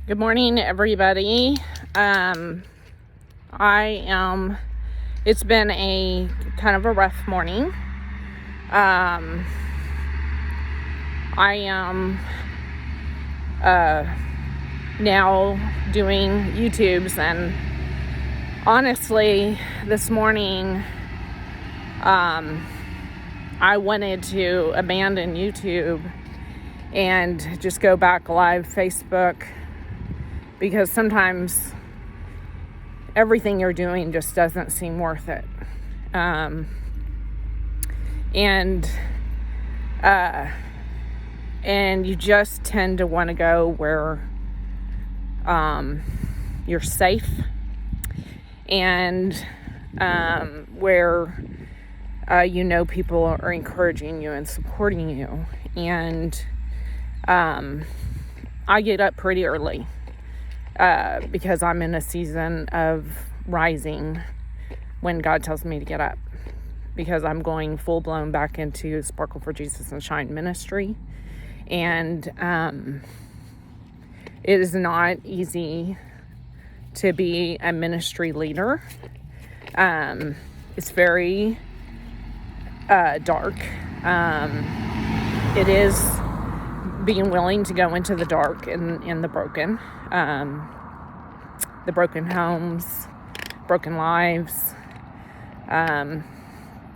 Good morning, everybody. It's been a kind of a rough morning. I am now doing YouTubes, and honestly, this morning, I wanted to abandon YouTube and just go back live Facebook, because sometimes everything you're doing just doesn't seem worth it. And you just tend to want to go where you're safe, and where people are encouraging you and supporting you. And I get up pretty early because I'm in a season of rising when God tells me to get up, because I'm going full blown back into Sparkle for Jesus and Shine ministry. And it is not easy to be a ministry leader. It's very dark. It is being willing to go into the dark and the broken homes, broken lives,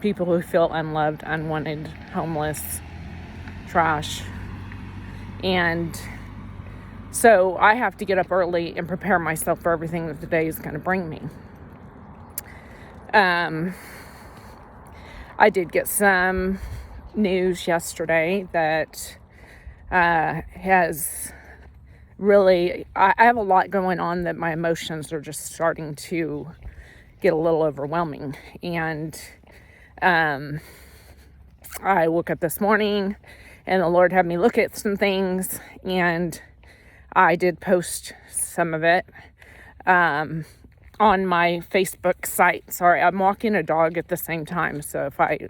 people who feel unloved, unwanted, homeless, trash. And so I have to get up early and prepare myself for everything that the day is going to bring me. I did get some news yesterday that has really, I have a lot going on that my emotions are just starting to get a little overwhelming. And I woke up this morning and the Lord had me look at some things, and I did post some of it on my Facebook site. Sorry, I'm walking a dog at the same time, so if I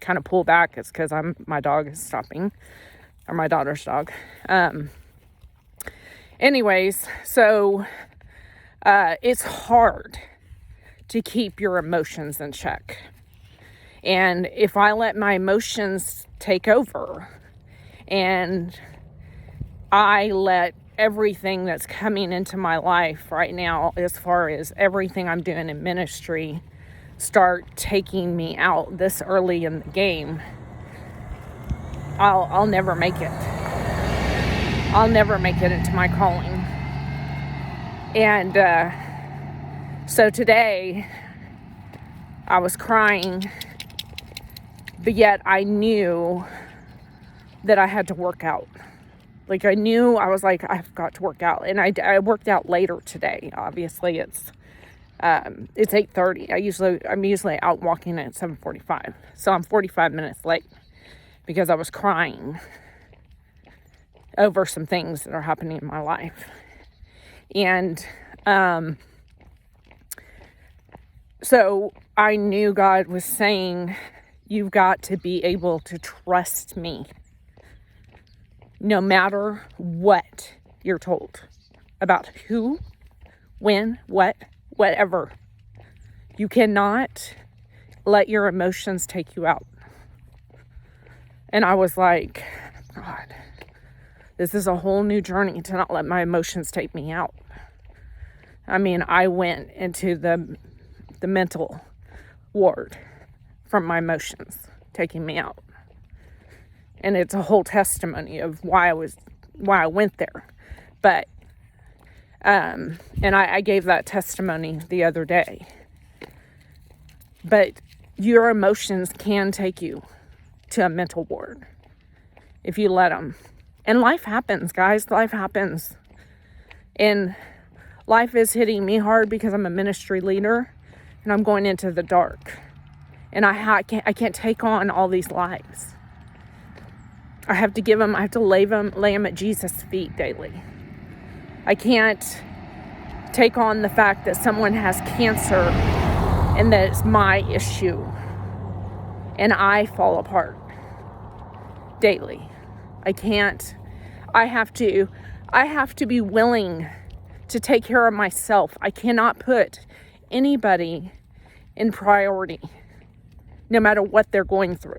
kind of pull back, it's because my dog is stopping, or my daughter's dog. Anyways, so it's hard to keep your emotions in check. And if I let my emotions take over, and I let everything that's coming into my life right now, as far as everything I'm doing in ministry, start taking me out this early in the game, I'll never make it. I'll never make it into my calling. And so today I was crying, but yet I knew that I had to work out. I knew, I was like, I've got to work out. And I worked out later today. Obviously, it's 8:30. I'm usually out walking at 7:45. So I'm 45 minutes late because I was crying over some things that are happening in my life. And so I knew God was saying, you've got to be able to trust me no matter what you're told about who, when, what, whatever. You cannot let your emotions take you out. And I was like, God, this is a whole new journey to not let my emotions take me out. I mean, I went into the mental ward from my emotions taking me out. And it's a whole testimony of why I went there. But, and I gave that testimony the other day. But your emotions can take you to a mental ward if you let them. And life happens, guys. Life happens. And life is hitting me hard because I'm a ministry leader and I'm going into the dark. And I can't take on all these lives. I have to lay them at Jesus' feet daily. I can't take on the fact that someone has cancer and that it's my issue and I fall apart daily. I I have to be willing to take care of myself. I cannot put anybody in priority, no matter what they're going through.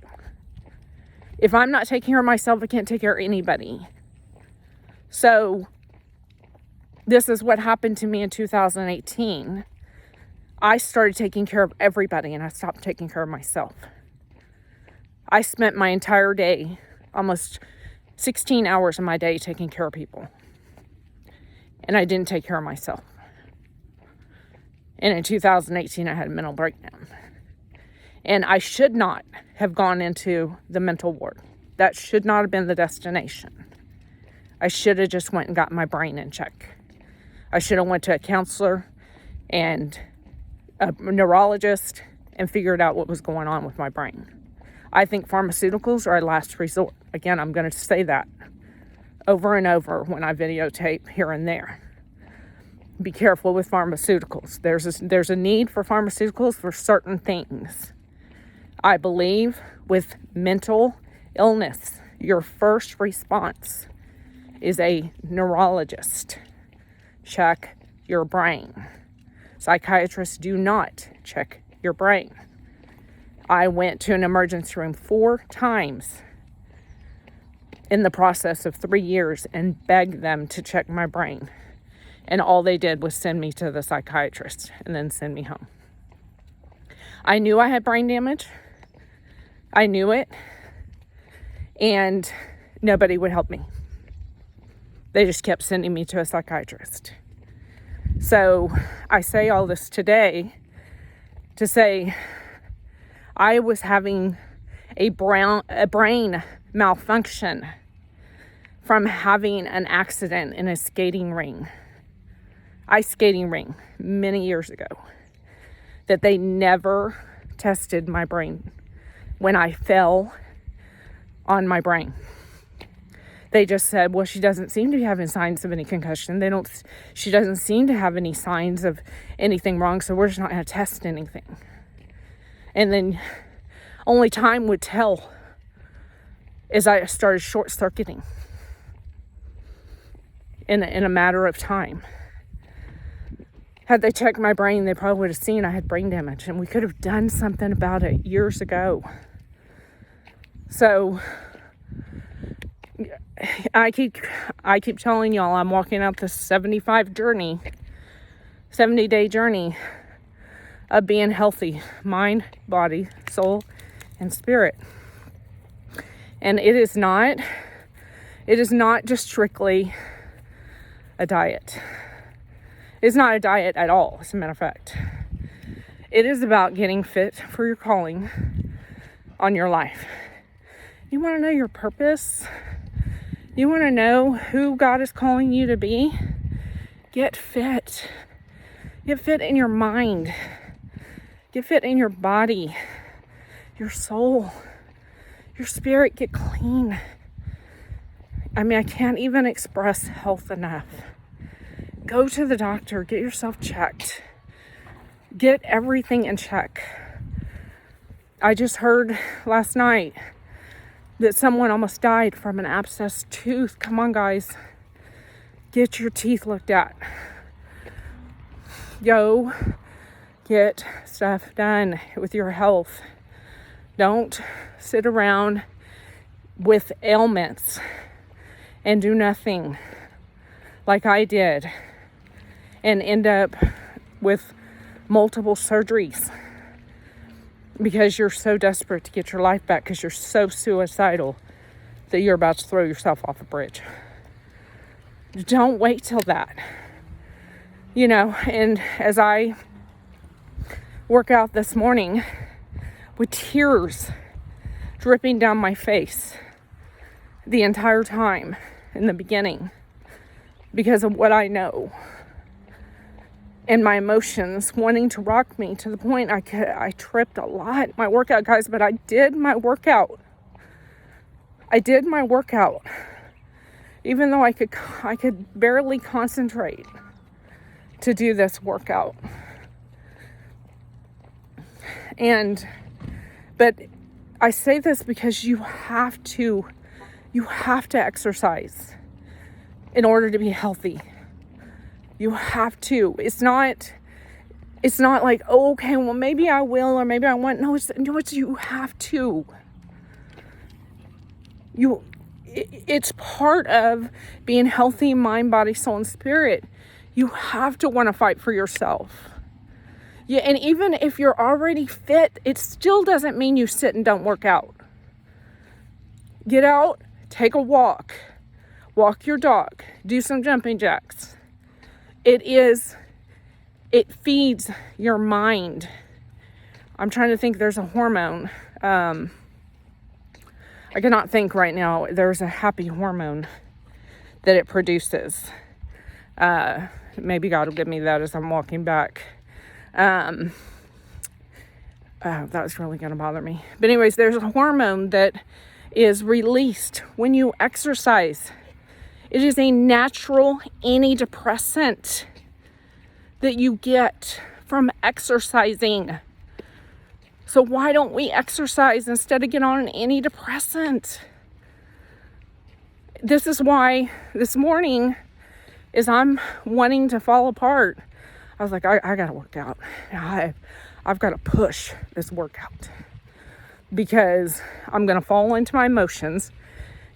If I'm not taking care of myself, I can't take care of anybody. So this is what happened to me in 2018. I started taking care of everybody and I stopped taking care of myself. I spent my entire day, almost 16 hours of my day, taking care of people. And I didn't take care of myself. And in 2018, I had a mental breakdown. And I should not have gone into the mental ward. That should not have been the destination. I should have just went and got my brain in check. I should have went to a counselor and a neurologist and figured out what was going on with my brain. I think pharmaceuticals are a last resort. Again, I'm going to say that over and over when I videotape here and there. Be careful with pharmaceuticals. There's a need for pharmaceuticals for certain things. I believe with mental illness, your first response is a neurologist. Check your brain. Psychiatrists do not check your brain. I went to an emergency room 4 times in the process of 3 years and begged them to check my brain. And all they did was send me to the psychiatrist and then send me home. I knew I had brain damage. I knew it. And nobody would help me. They just kept sending me to a psychiatrist. So I say all this today to say I was having a brain malfunction from having an accident in a ice skating ring many years ago, that they never tested my brain when I fell on my brain. They just said, well, she doesn't seem to be having signs of any concussion. She doesn't seem to have any signs of anything wrong, so we're just not going to test anything. And then only time would tell as I started short-circuiting in a matter of time. Had they checked my brain, they probably would have seen I had brain damage, and we could have done something about it years ago. So I keep telling y'all I'm walking out this 70-day journey of being healthy, mind, body, soul, and spirit. And it is not just strictly a diet. It's not a diet at all, as a matter of fact. It is about getting fit for your calling on your life. You want to know your purpose? You want to know who God is calling you to be? Get fit. Get fit in your mind. Get fit in your body, your soul, your spirit. Get clean. I mean, I can't even express health enough. Go to the doctor. Get yourself checked. Get everything in check. I just heard last night that someone almost died from an abscessed tooth. Come on, guys. Get your teeth looked at. Go get stuff done with your health. Don't sit around with ailments and do nothing like I did and end up with multiple surgeries because you're so desperate to get your life back, because you're so suicidal that you're about to throw yourself off a bridge. Don't wait till that. You know, and as I work out this morning with tears dripping down my face the entire time in the beginning because of what I know, and my emotions wanting to rock me to the point I tripped a lot in my workout, guys, but I did my workout. Even though I could barely concentrate to do this workout. But I say this because you have to exercise. in order to be healthy. You have to. It's not like, oh, okay, well, maybe I will, or maybe I won't. No, you have to. It's part of being healthy, mind, body, soul, and spirit. You have to want to fight for yourself. Yeah, and even if you're already fit, it still doesn't mean you sit and don't work out. Get out, take a walk your dog, do some jumping jacks. It feeds your mind. I'm trying to think, there's a hormone. I cannot think right now. There's a happy hormone that it produces. Maybe God will give me that as I'm walking back. That's really going to bother me. But anyways, there's a hormone that is released when you exercise. It is a natural antidepressant that you get from exercising. So why don't we exercise instead of get on an antidepressant? This is why this morning, as I'm wanting to fall apart, I was like, I gotta work out. I've got to push this workout because I'm gonna fall into my emotions.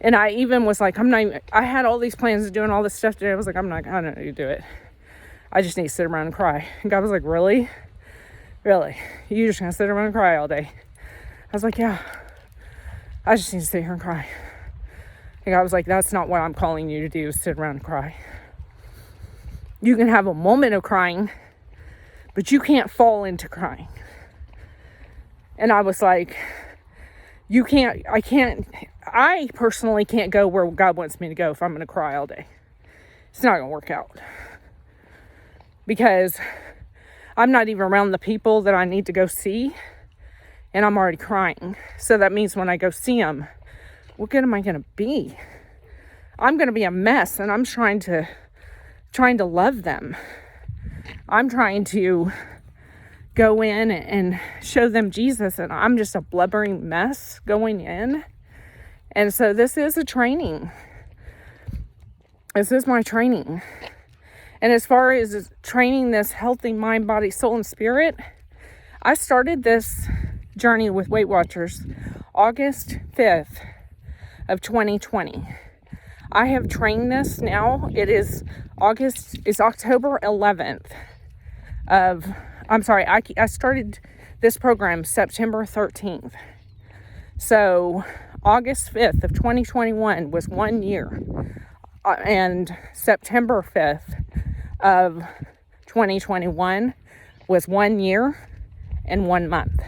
And I even was like, I had all these plans of doing all this stuff today. I was like, I don't need to do it. I just need to sit around and cry. And God was like, really? Really? You just gonna sit around and cry all day? I was like, yeah. I just need to sit here and cry. And God was like, that's not what I'm calling you to do, sit around and cry. You can have a moment of crying, but you can't fall into crying. And I was like, I personally can't go where God wants me to go if I'm going to cry all day. It's not going to work out. Because I'm not even around the people that I need to go see, and I'm already crying. So that means when I go see them, what good am I going to be? I'm going to be a mess, and I'm trying to love them. I'm trying to go in and show them Jesus, and I'm just a blubbering mess going in. And so this is a training. This is my training. And as far as training this healthy mind, body, soul, and spirit, I started this journey with Weight Watchers August 5th of 2020. I have trained this now. It's October 11th I started this program September 13th. So August 5th of 2021 was 1 year. And September 5th of 2021 was 1 year and 1 month.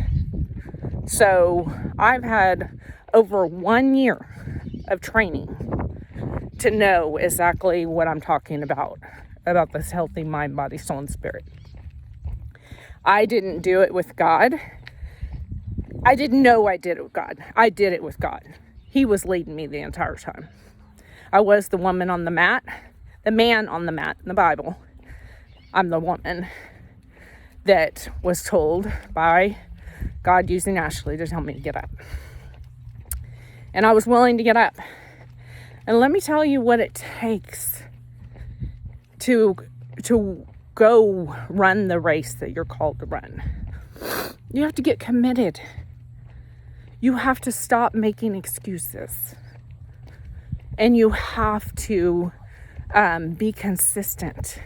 So I've had over 1 year of training to know exactly what I'm talking about this healthy mind, body, soul, and spirit. I didn't do it with God. I didn't know I did it with God. I did it with God. He was leading me the entire time. I was the woman on the mat, the man on the mat in the Bible. I'm the woman that was told by God using Ashley to tell me to get up. And I was willing to get up. And let me tell you what it takes to go run the race that you're called to run. You have to get committed. You have to stop making excuses. And you have to be consistent.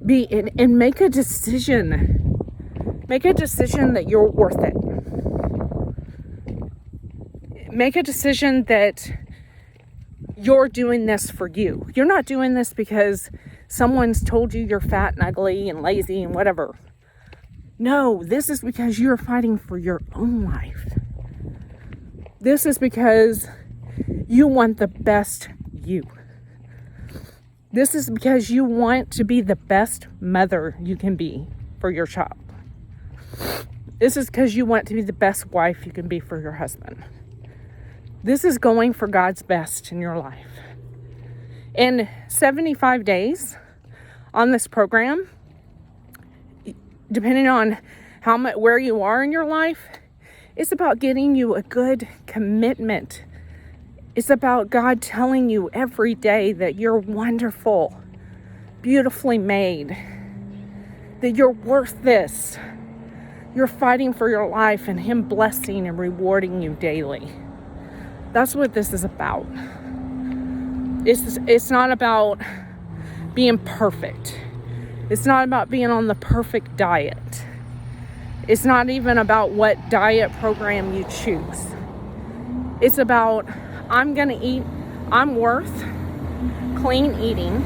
And make a decision. Make a decision that you're worth it. Make a decision that you're doing this for you. You're not doing this because someone's told you you're fat and ugly and lazy and whatever. No, this is because you're fighting for your own life. This is because you want the best you. This is because you want to be the best mother you can be for your child. This is because you want to be the best wife you can be for your husband. This is going for God's best in your life. In 75 days on this program, depending on where you are in your life, it's about getting you a good commitment It's about God telling you every day that you're wonderful, beautifully made, that you're worth this. You're fighting for your life and Him blessing and rewarding you daily. That's what this is about. It's not about being perfect. It's not about being on the perfect diet. It's not even about what diet program you choose. It's about, I'm going to eat, I'm worth clean eating.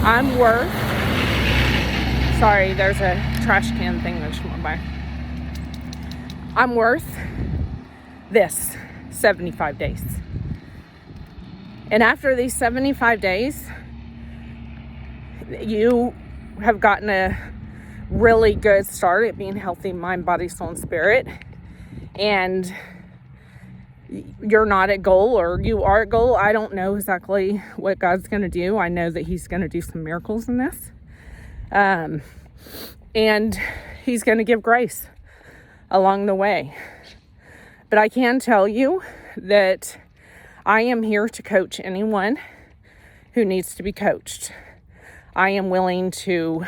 I'm worth, sorry, there's a trash can thing that just went by. I'm worth this 75 days. And after these 75 days, you have gotten a really good start at being healthy mind, body, soul, and spirit. And you're not at goal, or you are at goal. I don't know exactly what God's going to do. I know that He's going to do some miracles in this. And He's going to give grace along the way. But I can tell you that I am here to coach anyone who needs to be coached. I am willing to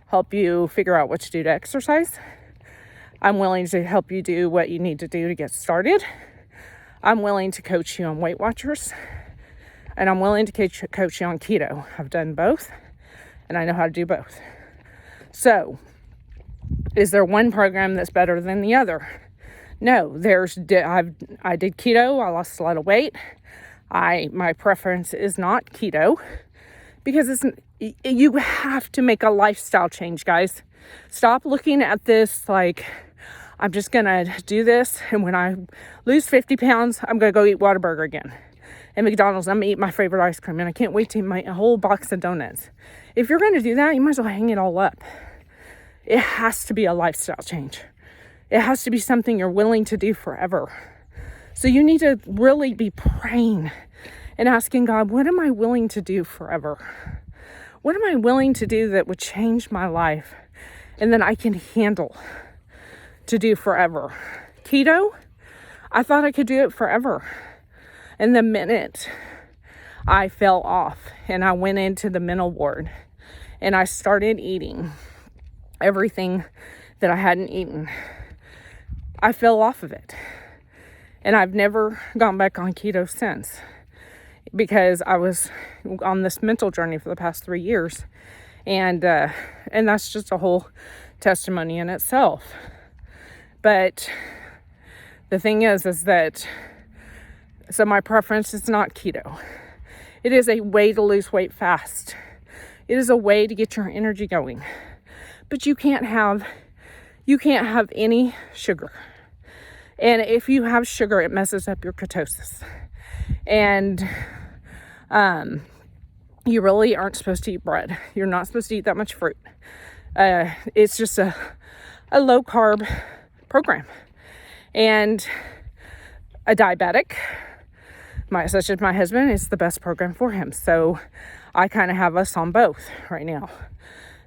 help you figure out what to do to exercise. I'm willing to help you do what you need to do to get started. I'm willing to coach you on Weight Watchers. And I'm willing to coach you on keto. I've done both, and I know how to do both. So, is there one program that's better than the other? No, I did keto. I lost a lot of weight. My preference is not keto because you have to make a lifestyle change, guys. Stop looking at this like, I'm just going to do this, and when I lose 50 pounds, I'm going to go eat Whataburger again. At McDonald's, I'm going to eat my favorite ice cream, and I can't wait to eat my whole box of donuts. If you're going to do that, you might as well hang it all up. It has to be a lifestyle change. It has to be something you're willing to do forever. So you need to really be praying and asking God, what am I willing to do forever? What am I willing to do that would change my life and then I can handle to do forever? Keto, I thought I could do it forever. And the minute I fell off and I went into the mental ward and I started eating everything that I hadn't eaten, I fell off of it. And I've never gone back on keto since, because I was on this mental journey for the past 3 years. And that's just a whole testimony in itself. But the thing is that, so my preference is not keto. It is a way to lose weight fast. It is a way to get your energy going. But you can't have any sugar. And if you have sugar, it messes up your ketosis. And you really aren't supposed to eat bread. You're not supposed to eat that much fruit. It's just a low carb program. And a diabetic, such as my husband, it's the best program for him. So I kind of have us on both right now.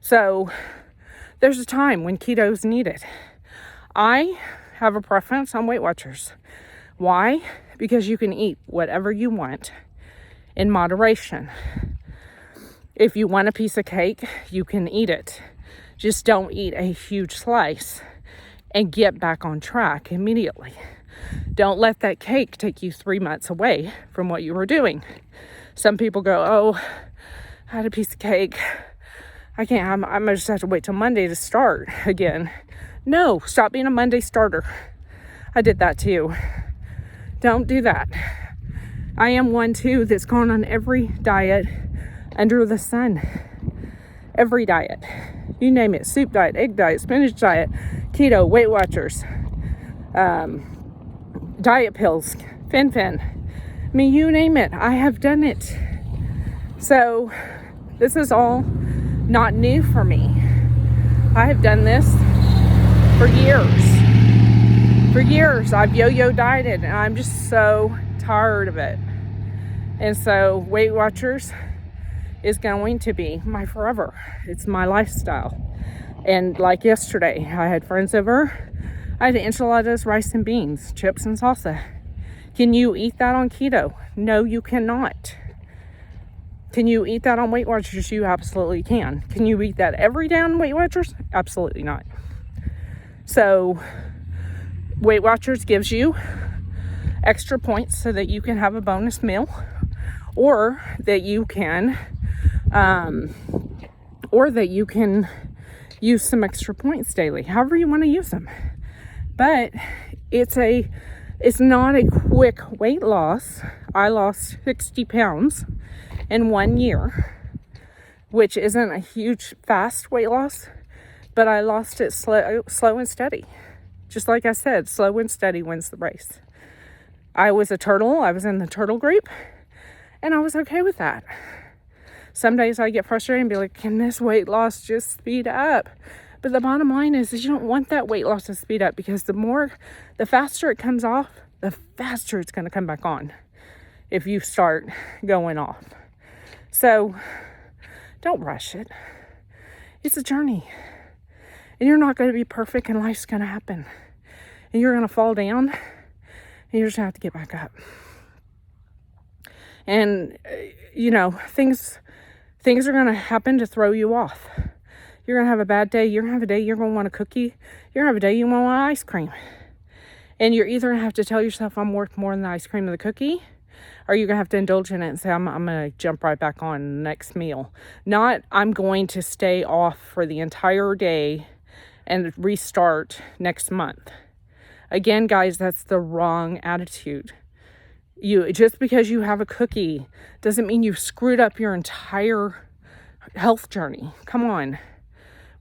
So there's a time when keto's needed. I have a preference on Weight Watchers. Why? Because you can eat whatever you want in moderation. If you want a piece of cake, you can eat it. Just don't eat a huge slice and get back on track immediately. Don't let that cake take you 3 months away from what you were doing. Some people go, oh, I had a piece of cake. I can't, I'm just have to wait till Monday to start again. No, stop being a Monday starter. I did that too. Don't do that. I am one too that's gone on every diet under the sun. Every diet. You name it. Soup diet, egg diet, spinach diet, keto, Weight Watchers, diet pills, Fen-Phen. I mean, you name it. I have done it. So this is all not new for me. I have done this for years. For years, I've yo-yo dieted, and I'm just so tired of it. And so Weight Watchers is going to be my forever. It's my lifestyle. And like yesterday, I had friends over. I had enchiladas, rice and beans, chips and salsa. Can you eat that on keto? No, you cannot. Can you eat that on Weight Watchers? You absolutely can. Can you eat that every day on Weight Watchers? Absolutely not. So Weight Watchers gives you extra points so that you can have a bonus meal, or that you can use some extra points daily, however you want to use them. But it's not a quick weight loss. I lost 60 pounds in 1 year, which isn't a huge fast weight loss, but I lost it slow and steady. Just like I said, slow and steady wins the race. I was a turtle. I was in the turtle group, and I was okay with that. Some days I get frustrated and be like, can this weight loss just speed up? But the bottom line is you don't want that weight loss to speed up, because the faster it comes off, the faster it's going to come back on if you start going off. So don't rush it. It's a journey. And you're not going to be perfect, and life's going to happen. And you're going to fall down, and you're just going to have to get back up. And, things are going to happen to throw you off. You're going to have a bad day. You're going to have a day you're going to want a cookie. You're going to have a day you want ice cream. And you're either going to have to tell yourself, I'm worth more than the ice cream or the cookie, or you're going to have to indulge in it and say, I'm going to jump right back on the next meal. Not, I'm going to stay off for the entire day and restart next month. Again, guys, that's the wrong attitude. Just because you have a cookie doesn't mean you've screwed up your entire health journey. Come on.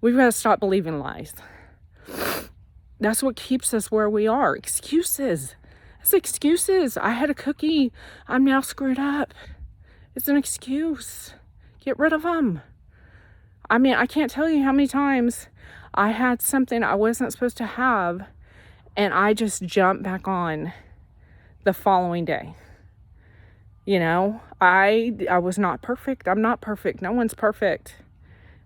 We've got to stop believing lies. That's what keeps us where we are. Excuses. It's excuses. I had a cookie. I'm now screwed up. It's an excuse. Get rid of them. I mean, I can't tell you how many times I had something I wasn't supposed to have, and I just jumped back on the following day. I was not perfect. I'm not perfect. No one's perfect.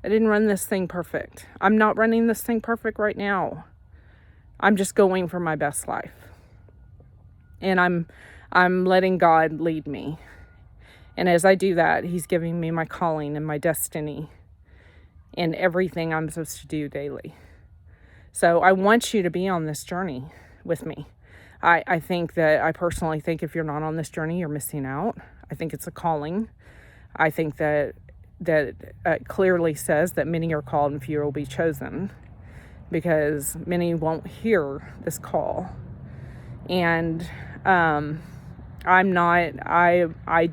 I didn't run this thing perfect. I'm not running this thing perfect right now. I'm just going for my best life. And I'm letting God lead me. And as I do that, He's giving me my calling and my destiny and everything I'm supposed to do daily. So I want you to be on this journey with me. I personally think if you're not on this journey, you're missing out. I think it's a calling. I think that clearly says that many are called and few will be chosen, because many won't hear this call. And I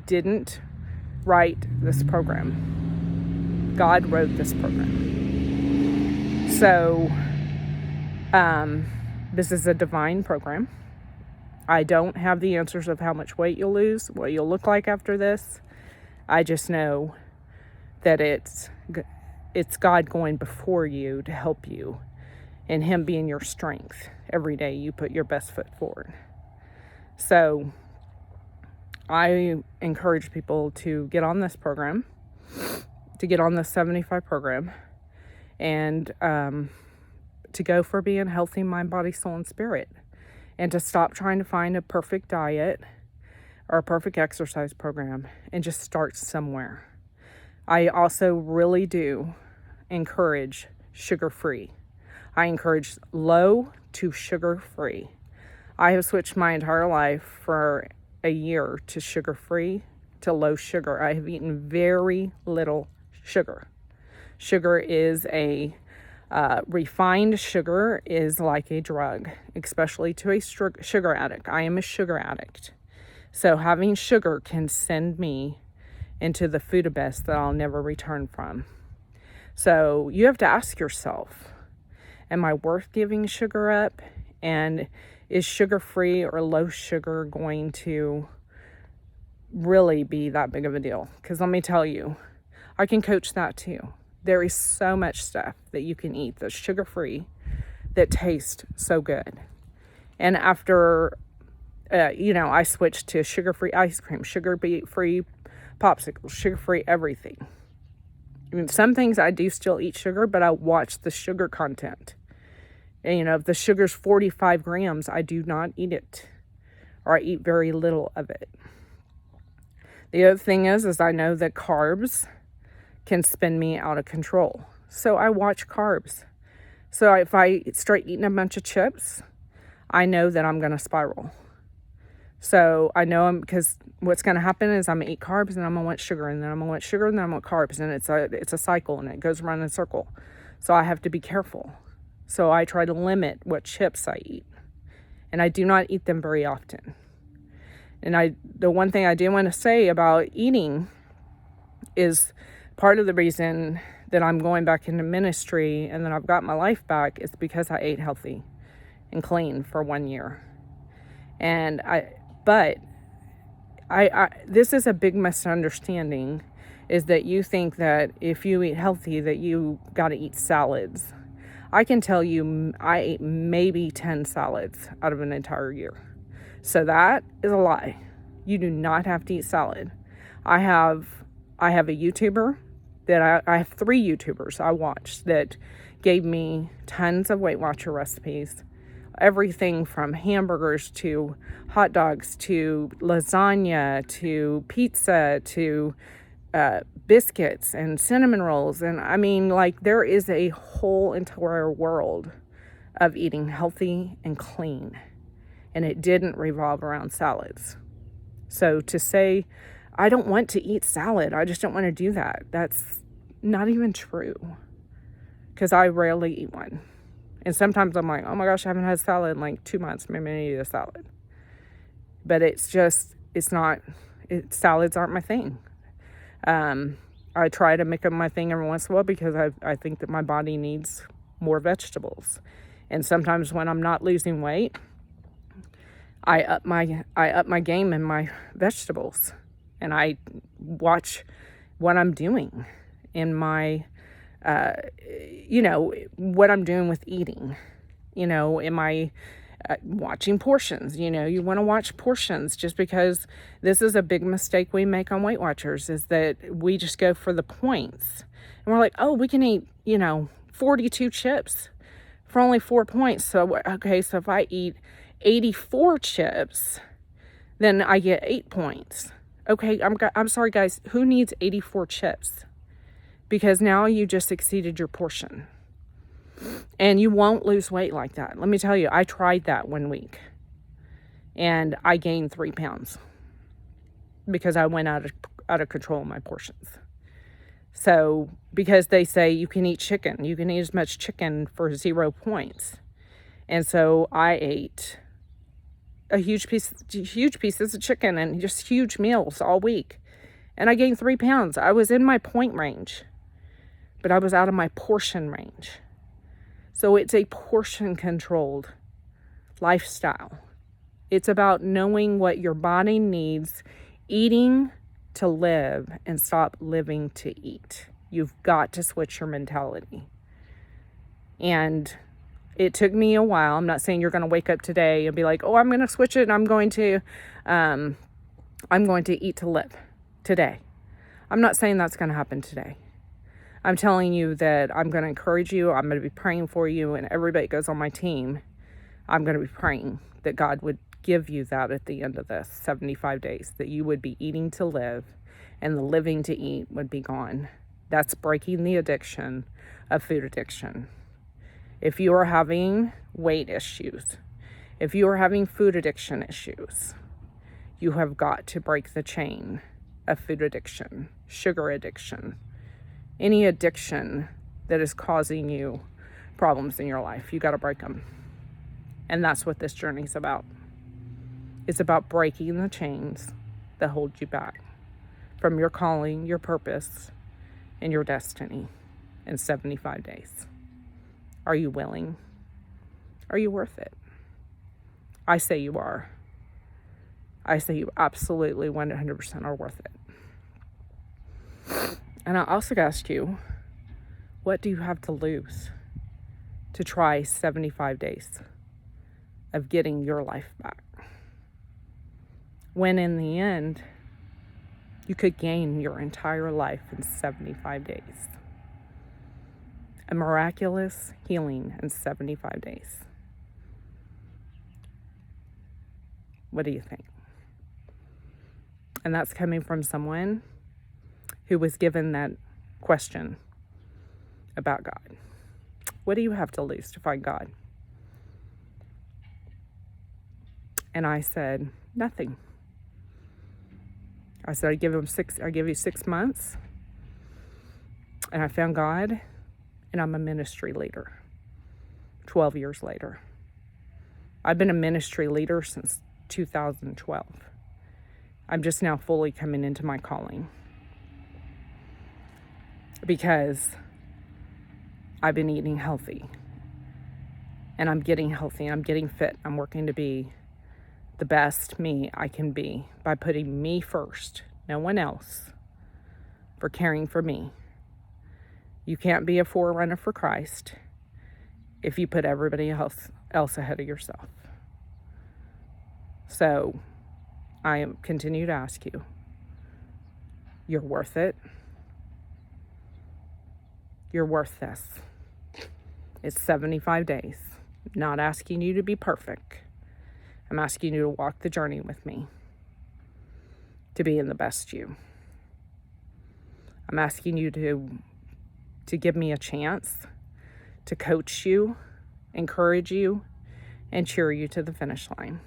didn't write this program. God wrote this program. So this is a divine program. I don't have the answers of how much weight you'll lose, what you'll look like after this. I just know that it's God going before you to help you, and Him being your strength every day you put your best foot forward. So I encourage people to get on this program, to get on the 75 program, and to go for being healthy mind, body, soul, and spirit, and to stop trying to find a perfect diet or a perfect exercise program, and just start somewhere. I also really do encourage sugar-free. I encourage low to sugar-free. I have switched my entire life for a year to sugar-free, to low sugar. I have eaten very little sugar. Sugar is refined sugar is like a drug, especially to a sugar addict. I am a sugar addict. So having sugar can send me into the food abyss that I'll never return from. So you have to ask yourself, am I worth giving sugar up? And is sugar-free or low sugar going to really be that big of a deal? Because let me tell you, I can coach that too. There is so much stuff that you can eat that's sugar-free that tastes so good. And after, I switched to sugar-free ice cream, sugar-free popsicles, sugar-free everything. I mean, some things I do still eat sugar, but I watch the sugar content. And, if the sugar's 45 grams, I do not eat it. or I eat very little of it. The other thing is I know that carbs can spin me out of control. So I watch carbs. So if I start eating a bunch of chips, I know that I'm going to spiral. So I know because what's going to happen is I'm going to eat carbs and I'm going to want sugar, and then I'm going to want sugar, and then I'm going to want carbs, and it's a cycle, and it goes around in a circle. So I have to be careful. So I try to limit what chips I eat, and I do not eat them very often. And the one thing I do want to say about eating is part of the reason that I'm going back into ministry and that I've got my life back is because I ate healthy and clean for 1 year. And this is a big misunderstanding, is that you think that if you eat healthy that you got to eat salads. I can tell you I ate maybe 10 salads out of an entire year. So that is a lie. You do not have to eat salad. I have a YouTuber that I have 3 YouTubers I watched that gave me tons of Weight Watcher recipes. Everything from hamburgers to hot dogs to lasagna to pizza to biscuits and cinnamon rolls. And I mean, like, there is a whole entire world of eating healthy and clean. And it didn't revolve around salads. So to say, I don't want to eat salad, I just don't want to do that, that's not even true. Because I rarely eat one. And sometimes I'm like, oh my gosh, I haven't had salad in like 2 months. Maybe I need a salad. But salads aren't my thing. I try to make them my thing every once in a while because I think that my body needs more vegetables. And sometimes when I'm not losing weight, I up my game in my vegetables, and I watch what I'm doing in my, what I'm doing with eating. Am I watching portions? You want to watch portions, just because this is a big mistake we make on Weight Watchers, is that we just go for the points. And we're like, oh, we can eat, 42 chips for only 4 points. So, okay, so if I eat 84 chips, then I get 8 points. Okay, I'm sorry, guys. Who needs 84 chips? Because now you just exceeded your portion. And you won't lose weight like that. Let me tell you, I tried that 1 week. And I gained 3 pounds. Because I went out of control of my portions. So, because they say you can eat chicken. You can eat as much chicken for 0 points. And so I ate huge pieces of chicken and just huge meals all week. And I gained 3 pounds. I was in my point range, but I was out of my portion range. So it's a portion controlled lifestyle. It's about knowing what your body needs, eating to live, and stop living to eat. You've got to switch your mentality. And it took me a while. I'm not saying you're going to wake up today and be like, oh, I'm going to switch it and I'm going to eat to live today. I'm not saying that's going to happen today. I'm telling you that I'm going to encourage you. I'm going to be praying for you, and everybody goes on my team. I'm going to be praying that God would give you that at the end of this 75 days, that you would be eating to live and the living to eat would be gone. That's breaking the addiction of food addiction. If you are having weight issues, if you are having food addiction issues, you have got to break the chain of food addiction, sugar addiction, any addiction that is causing you problems in your life. You got to break them. And that's what this journey is about. It's about breaking the chains that hold you back from your calling, your purpose, and your destiny in 75 days. Are you willing? Are you worth it? I say you are. I say you absolutely 100% are worth it. And I also ask you, what do you have to lose to try 75 days of getting your life back? When in the end, you could gain your entire life in 75 days. A miraculous healing in 75 days. What do you think? And that's coming from someone who was given that question about God. What do you have to lose to find God? And I said, nothing. I said, I give you 6 months. And I found God, and I'm a ministry leader 12 years later. I've been a ministry leader since 2012. I'm just now fully coming into my calling because I've been eating healthy, and I'm getting healthy, and I'm getting fit. I'm working to be the best me I can be by putting me first, no one else, for caring for me. You can't be a forerunner for Christ if you put everybody else ahead of yourself. So I continue to ask you, you're worth it. You're worth this. It's 75 days. I'm not asking you to be perfect. I'm asking you to walk the journey with me to being the best you. I'm asking you to give me a chance to coach you, encourage you, and cheer you to the finish line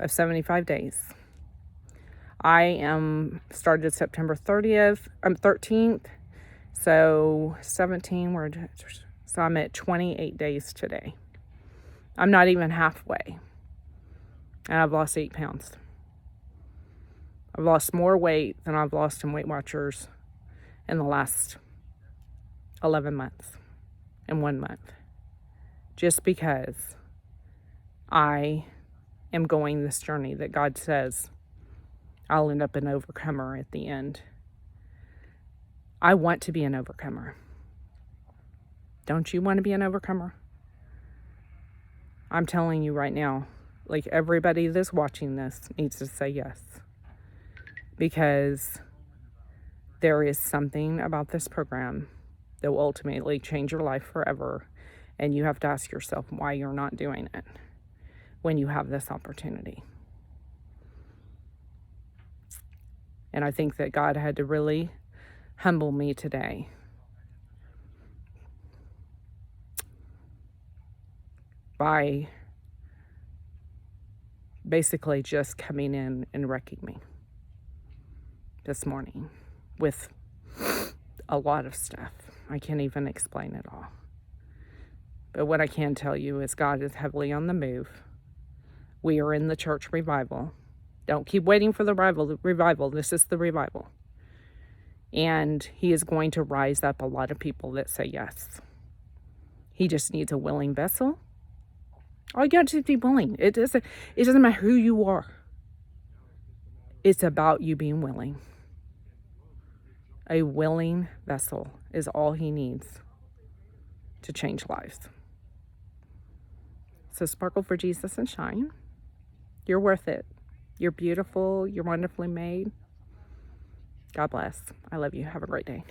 of 75 days. I am started September 30th. I'm 13th. So 17, so I'm at 28 days today. I'm not even halfway. And I've lost 8 pounds. I've lost more weight than I've lost in Weight Watchers in the last 11 months in 1 month. Just because I am going this journey that God says I'll end up an overcomer at the end. I want to be an overcomer. Don't you want to be an overcomer? I'm telling you right now, like everybody that's watching this needs to say yes. Because there is something about this program that will ultimately change your life forever. And you have to ask yourself why you're not doing it when you have this opportunity. And I think that God had to really humble me today by basically just coming in and wrecking me this morning with a lot of stuff. I can't even explain it all. But what I can tell you is God is heavily on the move. We are in the church revival. Don't keep waiting for the revival. This is the revival. And he is going to rise up a lot of people that say yes. He just needs a willing vessel. All you got to be willing. It doesn't matter who you are. It's about you being willing. A willing vessel is all he needs to change lives. So sparkle for Jesus and shine. You're worth it. You're beautiful. You're wonderfully made. God bless. I love you. Have a great day.